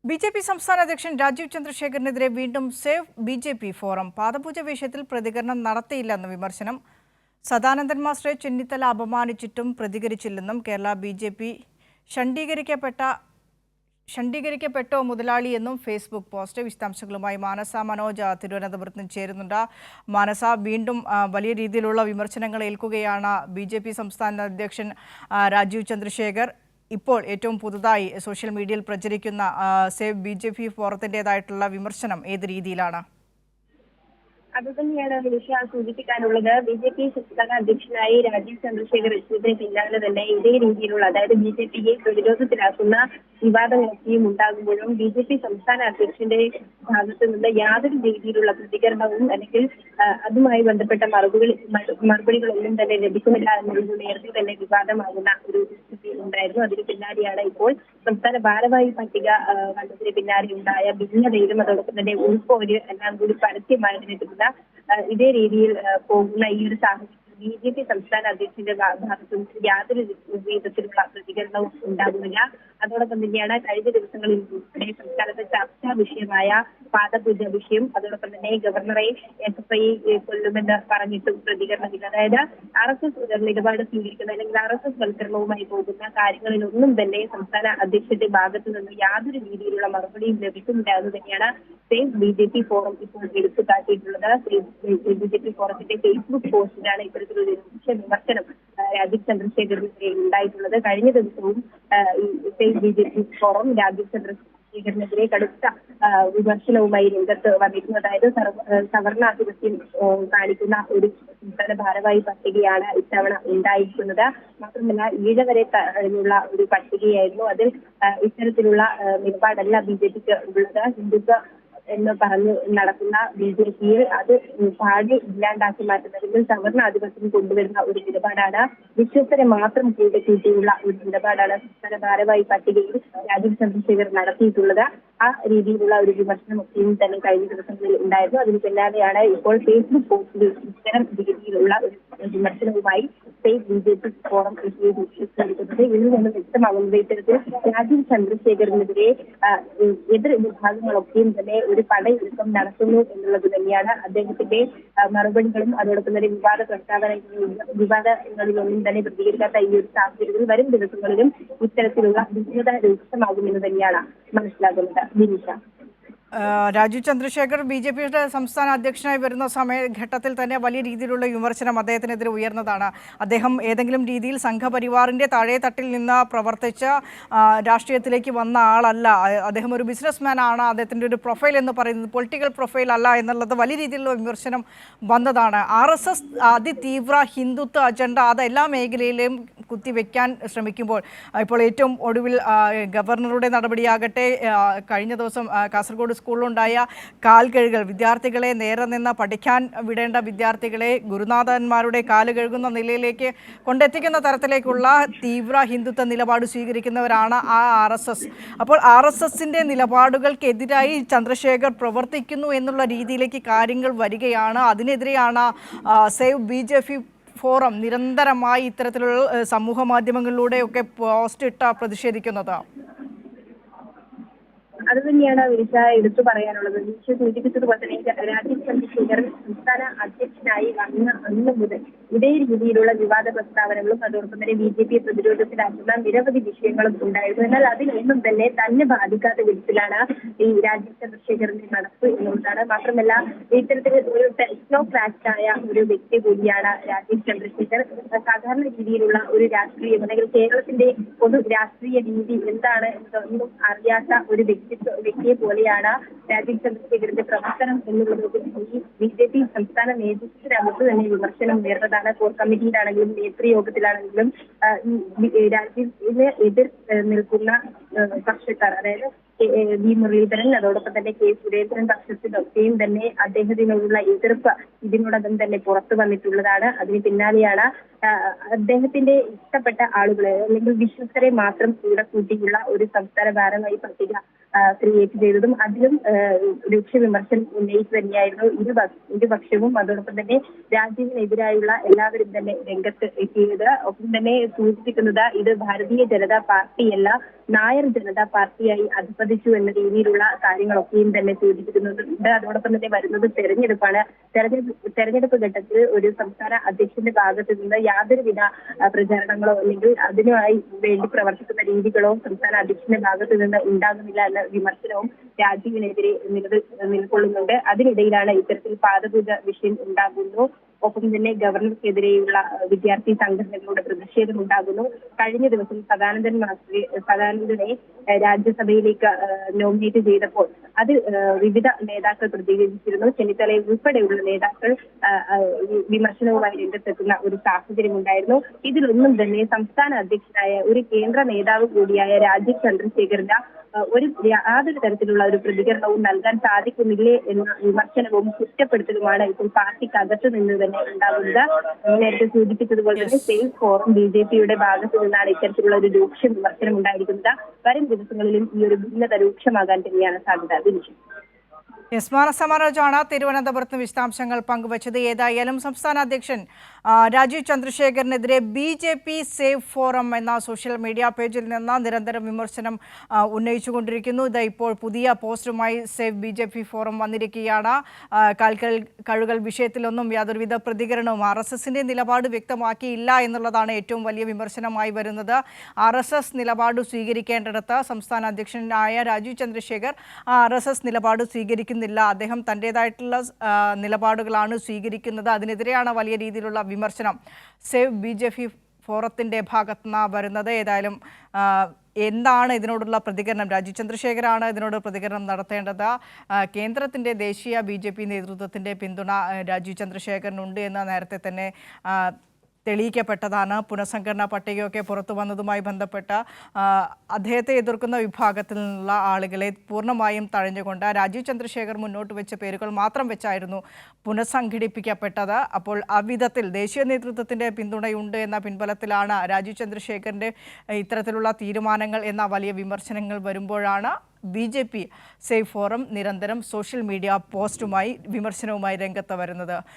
BJP. സംസ്ഥാന അധ്യക്ഷൻ രാജീവ് ചന്ദ്രശേഖറിനെതിരെ വീണ്ടും സേവ് ബി.ജെ.പി. ഫോറം പാദപൂജ വിഷയത്തിൽ പ്രതികരണം നടത്തിയില്ലെന്ന് വിമർശനം. സദാനന്ദൻ മാസ്റ്ററെ ചെന്നിത്തല അപമാനിച്ചിട്ടും പ്രതികരിച്ചില്ലെന്നും കേരള ബി.ജെ.പി. ഷണ്ഡീകരിക്കപ്പെട്ടോ മുതലാളിയെന്നും ഫേസ്ബുക്ക് പോസ്റ്റ്. വിശദാംശങ്ങളുമായി മാനസ മനോജ് തിരുവനന്തപുരത്ത് നിന്ന് ചേരുന്നുണ്ട്. മാനസ, വീണ്ടും വലിയ രീതിയിലുള്ള വിമർശനങ്ങൾ ഏൽക്കുകയാണ് ബി.ജെ.പി. സംസ്ഥാന അധ്യക്ഷൻ രാജീവ് ചന്ദ്രശേഖർ. ഇപ്പോൾ ഏറ്റവും പുതുതായി സോഷ്യൽ മീഡിയയിൽ പ്രചരിക്കുന്ന സേവ് ബി.ജെ.പി. ഫോറത്തിൻ്റെതായിട്ടുള്ള വിമർശനം ഏത് രീതിയിലാണ്? അതുതന്നെയാണ് നിഷ സൂചിപ്പിക്കാനുള്ളത്. ബി.ജെ.പി. സംസ്ഥാന അധ്യക്ഷനായി രാജീവ് ചന്ദ്രശേഖർ എത്തിയതിന് പിന്നാലെ തന്നെ ഇതേ രീതിയിലുള്ള, അതായത് ബി.ജെ.പിയെ പ്രതിരോധത്തിലാക്കുന്ന വിവാദങ്ങളൊക്കെയും ഉണ്ടാകുമ്പോഴും ബി.ജെ.പി. സംസ്ഥാന അധ്യക്ഷന്റെ ഭാഗത്തു നിന്ന് യാതൊരു രീതിയിലുള്ള പ്രതികരണവും അല്ലെങ്കിൽ അതുമായി ബന്ധപ്പെട്ട മറുപടികളൊന്നും തന്നെ ലഭിക്കുന്നില്ല എന്നുള്ളത് നേരത്തെ തന്നെ വിവാദമാകുന്ന ഒരു സ്ഥിതി ഉണ്ടായിരുന്നു. അതിന് പിന്നാലെയാണ് ഇപ്പോൾ സംസ്ഥാന ഭാരവാഹി പട്ടിക വന്നതിന് പിന്നാലെ ഉണ്ടായ ഭിന്നതയിലും അതോടൊപ്പം തന്നെ ഉൾപ്പോര് എല്ലാം കൂടി പരസ്യമായതിനെ തുടർന്ന് ഇതേ രീതിയിൽ പോകുന്ന ഈ ഒരു സാഹചര്യം ബി.ജെ.പി. സംസ്ഥാന അധ്യക്ഷന്റെ ഭാഗത്തും യാതൊരു വിധത്തിലുള്ള പ്രതികരണവും ഉണ്ടാകുന്നില്ല. അതോടൊപ്പം തന്നെയാണ് കഴിഞ്ഞ ദിവസങ്ങളിൽ ഉൾപ്പെടെ സംസ്ഥാനത്തെ ചർച്ചാ വിഷയമായ പാദപൂജ വിഷയം, അതോടൊപ്പം തന്നെ ഗവർണറെ SFI കൊല്ലുമെന്ന് പറഞ്ഞിട്ടും പ്രതികരണമില്ല. അതായത് RSS നിലപാട് സ്വീകരിക്കുന്ന അല്ലെങ്കിൽ RSS വൽക്കരണവുമായി പോകുന്ന കാര്യങ്ങളിലൊന്നും തന്നെ സംസ്ഥാന അധ്യക്ഷന്റെ ഭാഗത്തു നിന്ന് യാതൊരു രീതിയിലുള്ള മറുപടിയും ലഭിക്കുന്നില്ല എന്ന് തന്നെയാണ് സേവ് ബി.ജെ.പി. ഫോറം ഇപ്പോൾ എടുത്തു കാട്ടിയിട്ടുള്ളത്. Save BJP. ഫോറത്തിന്റെ ഫേസ്ബുക്ക് പോസ്റ്റിലാണ് ഇത്തരത്തിലൊരു വിമർശനം രാജീവ് ചന്ദ്രശേഖറിനെതിരെ ഉണ്ടായിട്ടുള്ളത്. കഴിഞ്ഞ ദിവസവും സേവ് ബി.ജെ.പി. ഫോറം രാജീവ് ചന്ദ്രശേഖറിനെതിരെ കടുത്ത വിമർശനവുമായി രംഗത്ത് വന്നിരുന്നു. അതായത് സവർണാധിപത്യം കാണിക്കുന്ന ഒരു സംസ്ഥാന ഭാരവാഹി പട്ടികയാണ് ഇത്തവണ ഉണ്ടായിരിക്കുന്നത്. മാത്രമല്ല ഈഴവരെ കഴിഞ്ഞുള്ള ഒരു പട്ടികയായിരുന്നു. അതിൽ ഇത്തരത്തിലുള്ള നിലപാടല്ല ബി.ജെ.പിക്ക് ഉള്ളത്. ഹിന്ദുത്വ എന്ന് പറഞ്ഞ് നടക്കുന്ന ബി.ജെ.പിയെ അത് പാടെ ഇല്ലാണ്ടാക്കി മാറ്റുന്നതിൽ സവർണാധിപത്യം കൊണ്ടുവരുന്ന ഒരു നിലപാടാണ്, വിശ്വസ്തരെ മാത്രം കൂട്ടിയുള്ള ഒരു നിലപാടാണ് സംസ്ഥാന ഭാരവാഹി പട്ടികയിൽ രാജീവ് ചന്ദ്രശേഖർ നടത്തിയിട്ടുള്ളത്. ആ രീതിയിലുള്ള ഒരു വിമർശനമൊക്കെയും തന്നെ കഴിഞ്ഞ ദിവസങ്ങളിൽ ഉണ്ടായിരുന്നു. അതിന് പിന്നാലെയാണ് ഇപ്പോൾ ഫേസ്ബുക്ക് പോസ്റ്റിൽ ഇത്തരം രീതിയിലുള്ള ഒരു വിമർശനവുമായി സേവ് ബി.ജെ.പി. ഫോറം വിശ്വസിക്കുന്നത്. ഇതിൽ നിന്ന് വ്യക്തമാകുന്നത് ഇത്തരത്തിൽ രാജീവ് ചന്ദ്രശേഖറിനെതിരെ എതിർ വിഭാഗങ്ങളൊക്കെയും തന്നെ ഒരു പടയൊരുക്കം നടത്തുന്നു എന്നുള്ളത് തന്നെയാണ്. അദ്ദേഹത്തിന്റെ മറുപടികളും അതോടൊപ്പം തന്നെ വിവാദങ്ങളിലൊന്നും തന്നെ പ്രതികരിക്കാത്ത ഈ ഒരു സാഹചര്യത്തിൽ വരും ദിവസങ്ങളിലും ഇത്തരത്തിലുള്ള ഭിന്നത രൂക്ഷമാകുമെന്ന് തന്നെയാണ് മനസ്സിലാകുന്നത്. ദിനിഷ, രാജീവ് ചന്ദ്രശേഖർ ബി.ജെ.പിയുടെ സംസ്ഥാന അധ്യക്ഷനായി വരുന്ന ഘട്ടത്തിൽ തന്നെ വലിയ രീതിയിലുള്ള വിമർശനം അദ്ദേഹത്തിനെതിരെ ഉയർന്നതാണ്. അദ്ദേഹം ഏതെങ്കിലും രീതിയിൽ സംഘപരിവാറിൻ്റെ താഴെത്തട്ടിൽ നിന്ന് പ്രവർത്തിച്ച് രാഷ്ട്രീയത്തിലേക്ക് വന്ന ആളല്ല. അദ്ദേഹം ഒരു ബിസിനസ്മാൻ ആണ്. അദ്ദേഹത്തിൻ്റെ ഒരു പ്രൊഫൈൽ എന്ന് പറയുന്നത് പൊളിറ്റിക്കൽ പ്രൊഫൈൽ അല്ല എന്നുള്ളത് വലിയ രീതിയിലുള്ള വിമർശനം വന്നതാണ്. RSS അതിതീവ്ര ഹിന്ദുത്വ അജണ്ട അത് എല്ലാ മേഖലയിലും കുത്തിവെക്കാൻ ശ്രമിക്കുമ്പോൾ ഇപ്പോൾ ഏറ്റവും ഒടുവിൽ ഗവർണറുടെ നടപടിയാകട്ടെ, കഴിഞ്ഞ ദിവസം കാസർഗോഡ് സ്കൂളിലുണ്ടായ കാൽകഴുകൽ, വിദ്യാർത്ഥികളെ നേരെ നിന്ന് പഠിക്കാൻ വിടേണ്ട വിദ്യാർത്ഥികളെ ഗുരുനാഥന്മാരുടെ കാല് കഴുകുന്ന നിലയിലേക്ക് കൊണ്ടെത്തിക്കുന്ന തരത്തിലേക്കുള്ള തീവ്ര ഹിന്ദുത്വ നിലപാട് സ്വീകരിക്കുന്നവരാണ് ആ RSS. അപ്പോൾ RSSന്റെ നിലപാടുകൾക്കെതിരായി ചന്ദ്രശേഖർ പ്രവർത്തിക്കുന്നു എന്നുള്ള രീതിയിലേക്ക് കാര്യങ്ങൾ വരികയാണ്. അതിനെതിരെയാണ് സേവ് ബി.ജെ.പി. ഫോറം നിരന്തരമായി ഇത്തരത്തിലുള്ള സമൂഹ മാധ്യമങ്ങളിലൂടെയൊക്കെ പോസ്റ്റ് ഇട്ട് പ്രതിഷേധിക്കുന്നത്. അത് തന്നെയാണ് വിനിഷ എടുത്തു പറയാനുള്ളത്. വിനിഷ സൂചിപ്പിച്ചതുപോലെ തന്നെ രാജീവ് ചന്ദ്രശേഖർ സംസ്ഥാന അധ്യക്ഷനായി വന്ന അന്ന് മുതൽ ഇതേ രീതിയിലുള്ള വിവാദ പ്രസ്താവനകളും അതോടൊപ്പം തന്നെ ബി.ജെ.പിയെ പ്രതിരോധത്തിലാക്കുന്ന നിരവധി വിഷയങ്ങളും ഉണ്ടായിരുന്നു. എന്നാൽ അതിലൊന്നും തന്നെ ബാധിക്കാത്ത വിധത്തിലാണ് ഈ രാജീവ് ചന്ദ്രശേഖറിന്റെ നടപ്പ് എന്നുള്ളതാണ്. മാത്രമല്ല ഇത്തരത്തിൽ ഒരു ടെക്നോക്രാറ്റായ ഒരു വ്യക്തി കൂടിയാണ് രാജീവ് ചന്ദ്രശേഖർ. സാധാരണ രീതിയിലുള്ള ഒരു രാഷ്ട്രീയം അല്ലെങ്കിൽ കേരളത്തിന്റെ പൊതു രാഷ്ട്രീയ രീതി എന്താണ് എന്നതൊന്നും അറിയാത്ത ഒരു വ്യക്തിയെ പോലെയാണ് രാജീവ് ചന്ദ്രശേഖറിന്റെ പ്രവർത്തനം എന്നുള്ളത് ഈ ബി.ജെ.പി. സംസ്ഥാന നേതൃത്വത്തിനകത്ത് തന്നെ വിമർശനം ഉയർന്നതാണ്. കോർ കമ്മിറ്റിയിലാണെങ്കിലും നേതൃയോഗത്തിലാണെങ്കിലും രാജീവിന് എതിർ നിൽക്കുന്ന പക്ഷക്കാർ, അതായത് വി മുരളീധരൻ അതോടൊപ്പം തന്നെ കെ സുരേന്ദ്രൻ പക്ഷത്തിലൊക്കെയും തന്നെ അദ്ദേഹത്തിനോടുള്ള എതിർപ്പ് ഇതിനോടകം തന്നെ പുറത്തു വന്നിട്ടുള്ളതാണ്. അതിന് പിന്നാലെയാണ് അദ്ദേഹത്തിന്റെ ഇഷ്ടപ്പെട്ട ആളുകളെ അല്ലെങ്കിൽ വിശ്വസ്തരെ മാത്രം കൂടെ കൂട്ടിയുള്ള ഒരു സംസ്ഥാന ഭാരവാഹി പട്ടിക ക്രിയേറ്റ് ചെയ്തതും അതിലും രൂക്ഷ വിമർശനം ഉന്നയിച്ചു തന്നെയായിരുന്നു ഇരുപക്ഷവും. അതോടൊപ്പം തന്നെ രാജീവിനെതിരായുള്ള എല്ലാവരും തന്നെ രംഗത്ത് എത്തിയത്. ഒപ്പം തന്നെ സൂചിപ്പിക്കുന്നത് ഇത് ഭാരതീയ ജനതാ പാർട്ടിയല്ല, നായർ ജനതാ പാർട്ടിയായി അധപതിച്ചു എന്ന രീതിയിലുള്ള കാര്യങ്ങളൊക്കെയും തന്നെ സൂചിപ്പിക്കുന്നുണ്ട്. അതോടൊപ്പം തന്നെ വരുന്നത് തെരഞ്ഞെടുപ്പാണ്. തെരഞ്ഞെടുപ്പ് ഘട്ടത്തിൽ ഒരു സംസ്ഥാന അധ്യക്ഷന്റെ ഭാഗത്ത് നിന്ന് യാതൊരുവിധ പ്രചാരണങ്ങളോ അല്ലെങ്കിൽ അതിനായി വേണ്ടി പ്രവർത്തിക്കുന്ന രീതികളോ സംസ്ഥാന അധ്യക്ഷന്റെ ഭാഗത്ത് നിന്ന് ഉണ്ടാകുന്നില്ല എന്ന വിമർശനവും രാജീവിനെതിരെ നിലകൊള്ളുന്നുണ്ട്. അതിനിടയിലാണ് ഇത്തരത്തിൽ പാദപൂജ വിഷയം ഉണ്ടാകുന്നു. ഒപ്പം തന്നെ ഗവർണർക്കെതിരെയുള്ള വിദ്യാർത്ഥി സംഘടനകളുടെ പ്രതിഷേധം ഉണ്ടാകുന്നു. കഴിഞ്ഞ ദിവസം സദാനന്ദനെ രാജ്യസഭയിലേക്ക് നോമിനേറ്റ് ചെയ്തപ്പോൾ അത് വിവിധ നേതാക്കൾ പ്രതികരിച്ചിരുന്നു. ചെന്നിത്തലയെ ഉൾപ്പെടെയുള്ള നേതാക്കൾ വിമർശനവുമായി രംഗത്തെത്തുന്ന ഒരു സാഹചര്യം ഉണ്ടായിരുന്നു. ഇതിലൊന്നും തന്നെ സംസ്ഥാന അധ്യക്ഷനായ ഒരു കേന്ദ്ര നേതാവ് കൂടിയായ രാജീവ് ചന്ദ്രശേഖറിന് യാതൊരു തരത്തിലുള്ള ഒരു പ്രതികരണവും നൽകാൻ സാധിക്കുന്നില്ലേ എന്ന വിമർശനവും കുറ്റപ്പെടുത്തലുമാണ് ഇപ്പോൾ പാർട്ടിക്കകത്ത് നിന്ന് തന്നെ ഉണ്ടാകുന്നത്. നേരത്തെ സൂചിപ്പിച്ചതുപോലെ തന്നെ സേഫ് ഫോറം BJPയുടെ ഭാഗത്ത് നിന്നാണ് ഇത്തരത്തിലുള്ള ഒരു രൂക്ഷ വിമർശനം ഉണ്ടായിരിക്കുന്നത്. വരും ദിവസങ്ങളിലും ഈ ഒരു ഭിന്നത രൂക്ഷമാകാൻ തന്നെയാണ് സാധ്യത. ദിനേശ്. മാനസ മനോജാണ് തിരുവനന്തപുരത്ത് വിശദാംശങ്ങൾ പങ്കുവച്ചത്. ഏതായാലും സംസ്ഥാന അധ്യക്ഷൻ രാജീവ് ചന്ദ്രശേഖറിനെതിരെ BJP സേവ് ഫോറം എന്ന സോഷ്യൽ മീഡിയ പേജിൽ നിന്ന് നിരന്തരം വിമർശനം ഉന്നയിച്ചുകൊണ്ടിരിക്കുന്നു. ഇത് ഇപ്പോൾ പുതിയ പോസ്റ്റുമായി സേവ് BJP ഫോറം വന്നിരിക്കുകയാണ്. കഴുകൽ വിഷയത്തിലൊന്നും യാതൊരുവിധ പ്രതികരണവും RSSന്റെ നിലപാട് വ്യക്തമാക്കിയില്ല എന്നുള്ളതാണ് ഏറ്റവും വലിയ വിമർശനമായി വരുന്നത്. RSS നിലപാട് സ്വീകരിക്കേണ്ടിടത്ത് സംസ്ഥാന അധ്യക്ഷനായ രാജീവ് ചന്ദ്രശേഖർ RSS നിലപാട് സ്വീകരിക്കുന്നു. അദ്ദേഹം തൻ്റെതായിട്ടുള്ള നിലപാടുകളാണ് സ്വീകരിക്കുന്നത്. അതിനെതിരെയാണ് വലിയ രീതിയിലുള്ള വിമർശനം സേവ് BJP ഫോറത്തിൻ്റെ ഭാഗത്തുനിന്ന് വരുന്നത്. ഏതായാലും എന്താണ് ഇതിനോടുള്ള പ്രതികരണം? രാജീവ് ചന്ദ്രശേഖരാണ് ഇതിനോട് പ്രതികരണം നടത്തേണ്ടത്. കേന്ദ്രത്തിൻ്റെ ദേശീയ BJP നേതൃത്വത്തിൻ്റെ പിന്തുണ രാജീവ് ചന്ദ്രശേഖരനുണ്ട് എന്ന് നേരത്തെ തന്നെ തെളിയിക്കപ്പെട്ടതാണ്. പുനഃസംഘടനാ പട്ടികയൊക്കെ പുറത്തു വന്നതുമായി ബന്ധപ്പെട്ട അദ്ദേഹത്തെ എതിർക്കുന്ന വിഭാഗത്തിൽ നിന്നുള്ള ആളുകളെ പൂർണ്ണമായും തഴഞ്ഞുകൊണ്ട് രാജീവ് ചന്ദ്രശേഖർ മുന്നോട്ട് വെച്ച പേരുകൾ മാത്രം വെച്ചായിരുന്നു പുനഃസംഘടിപ്പിക്കപ്പെട്ടത്. അപ്പോൾ അവിധത്തിൽ ദേശീയ നേതൃത്വത്തിൻ്റെ പിന്തുണയുണ്ട് എന്ന പിൻബലത്തിലാണ് രാജീവ് ചന്ദ്രശേഖറിൻ്റെ ഇത്തരത്തിലുള്ള തീരുമാനങ്ങൾ എന്ന വലിയ വിമർശനങ്ങൾ വരുമ്പോഴാണ് BJP സേവ് ഫോറം നിരന്തരം സോഷ്യൽ മീഡിയ പോസ്റ്റുമായി വിമർശനവുമായി രംഗത്ത് വരുന്നത്.